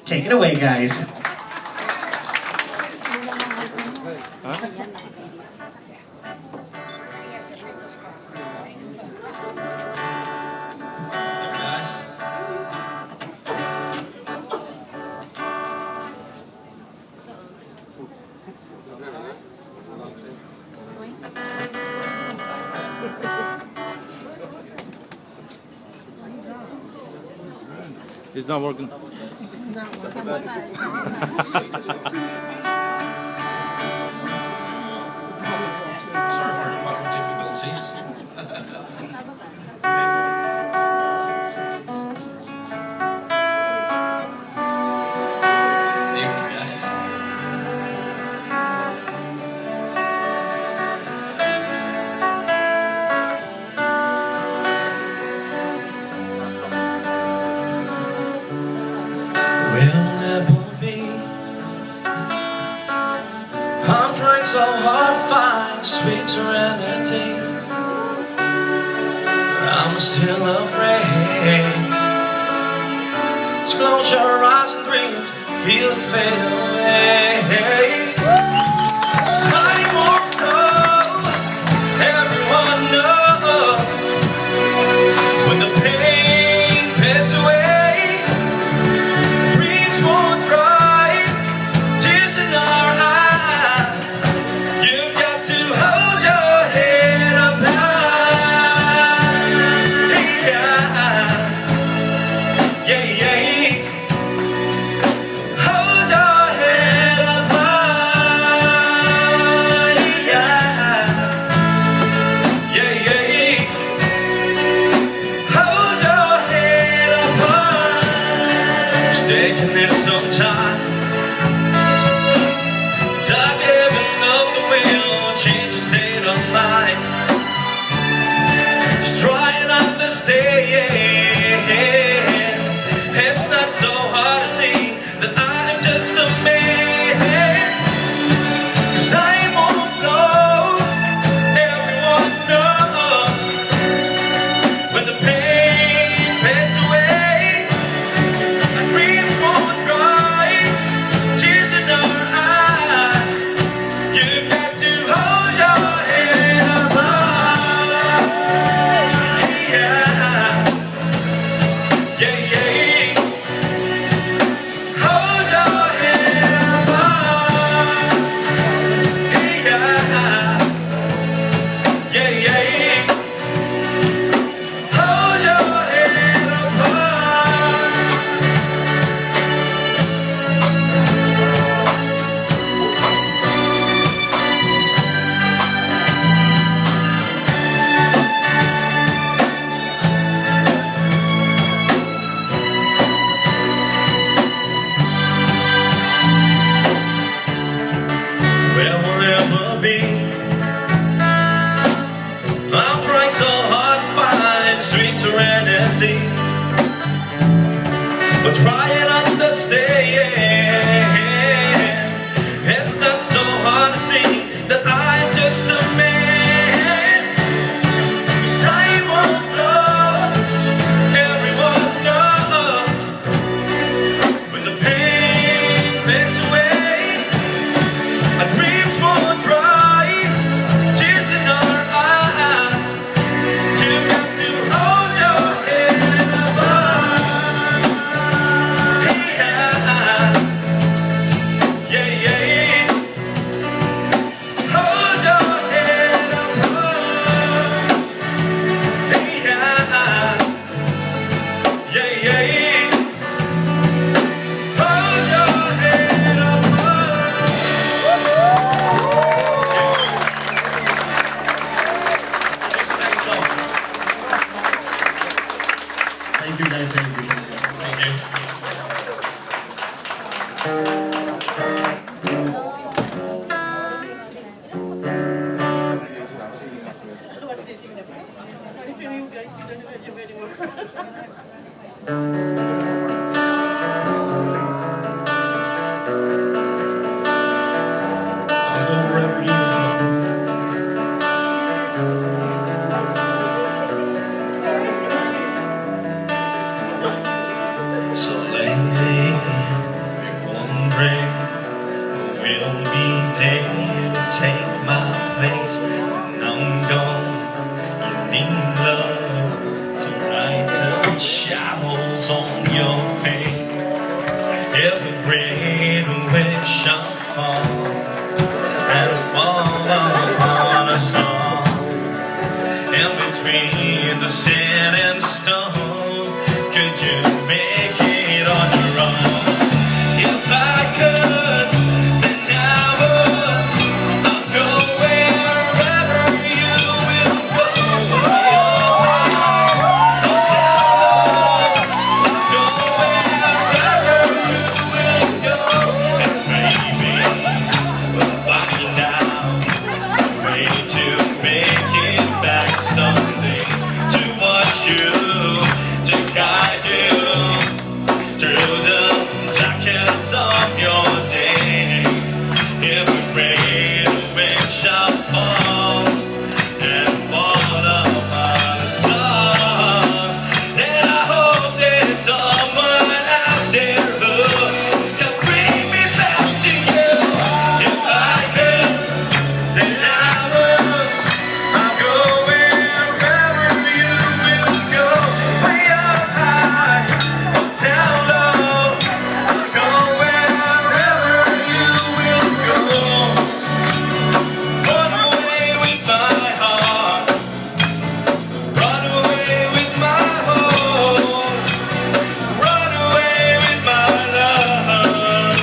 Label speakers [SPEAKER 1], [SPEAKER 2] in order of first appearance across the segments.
[SPEAKER 1] Take it away, guys.
[SPEAKER 2] It's not working.
[SPEAKER 3] Sorry for the possible difficulties. Good evening, guys. Will never be. I'm trying so hard to find sweet serenity. I'm still afraid. Just close your eyes and dreams, feel it fade away. 'Cause I won't know, everyone knows when the pain fades away. Dreams won't dry, tears in our eyes. You've got to hold your head up high. Yeah, yeah. Hold your head up high. Yeah, yeah. Hold your head up high. It's taking it some time. Dark heaven of the will change your state of mind. Just try and understand. It's not so hard to see that I'm just a man. 'Cause I won't know, everyone knows when the pain fades away. Our dreams won't dry, tears in our eyes. You've got to hold your head up high. Yeah, yeah. Hold your head up high. Yeah, yeah. Hold your head up high. Where will ever be? I'm trying so hard to find sweet serenity, but try and understand. It's not so hard to see that I'm just a man. 'Cause I won't know, everyone knows when the pain fades away. Our dreams won't dry, tears in our eyes. You've got to hold your head up high. Yeah, yeah. Hold your head up high. Yeah, yeah. Hold your head up high.
[SPEAKER 1] Thank you, guys. Thank you.
[SPEAKER 3] Thank you. I'll go wherever you go. So lately take my place when I'm gone. You need love to write the shadows on your face. Every great wave shall fall and fall upon us all. And between the sand and stone, could you make it on your own? If I could, then I would. I'll go wherever you will go. I'll go wherever you will go. And maybe we'll find out a way to make it back someday. To watch you, to guide you through the darkest of your day. If we pray, the rain shall fall and fall upon us all. Then I hope there's someone out there who can bring me back to you. If I could, then I would. I'll go wherever you will go. Way up high or down low. I'll go wherever you will go. Run away with my heart. Run away with my home. Run away with my love.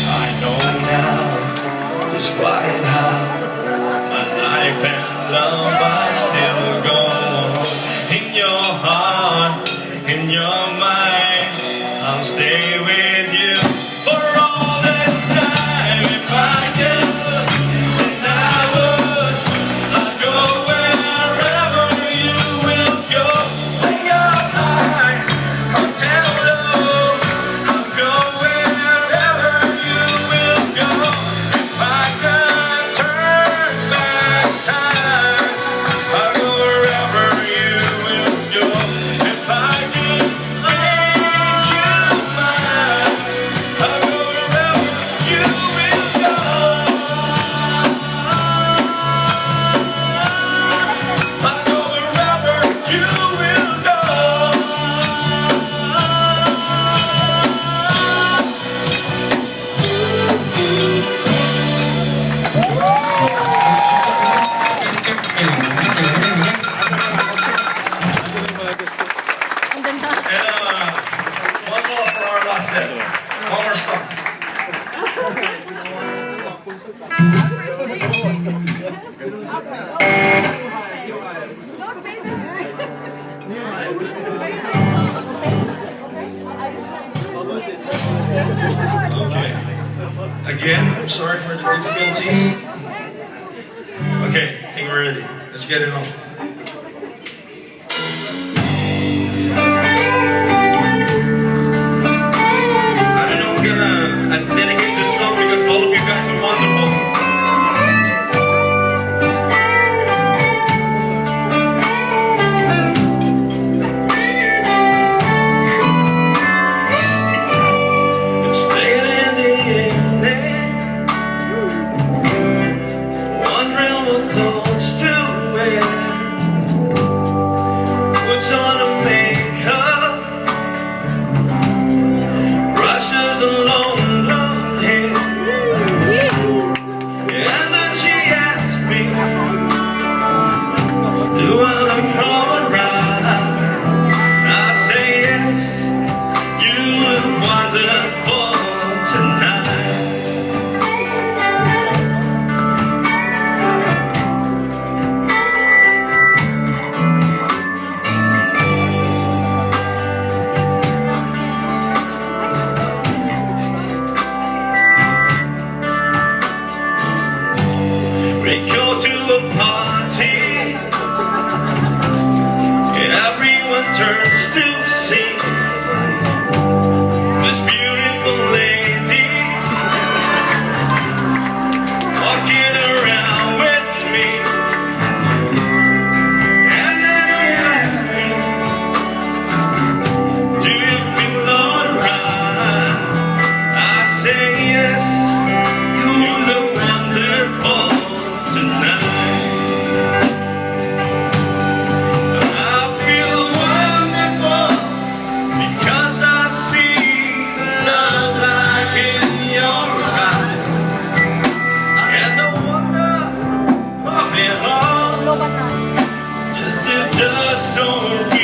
[SPEAKER 3] I know now just quite how my life and love I still go on. In your heart, in your mind, I'll stay with you for all the time. If I could, then I would. I'll go wherever you will go. Way up high or down low. I'll go wherever you will go. If I could turn back time, I'll go wherever you will go. If I could make you mine, I'll go wherever you will go. I'll go wherever you will go.
[SPEAKER 4] Ang ganda.
[SPEAKER 3] And one more for our last set. One more song. Okay. Again, I'm sorry for the difficulties. Okay, I think we're ready. Let's get it on. I don't know, I'm gonna dedicate this song because all of you guys are wonderful. It's late in the evening, wondering what clothes to wear. long.
[SPEAKER 4] Lobat na.
[SPEAKER 3] Just don't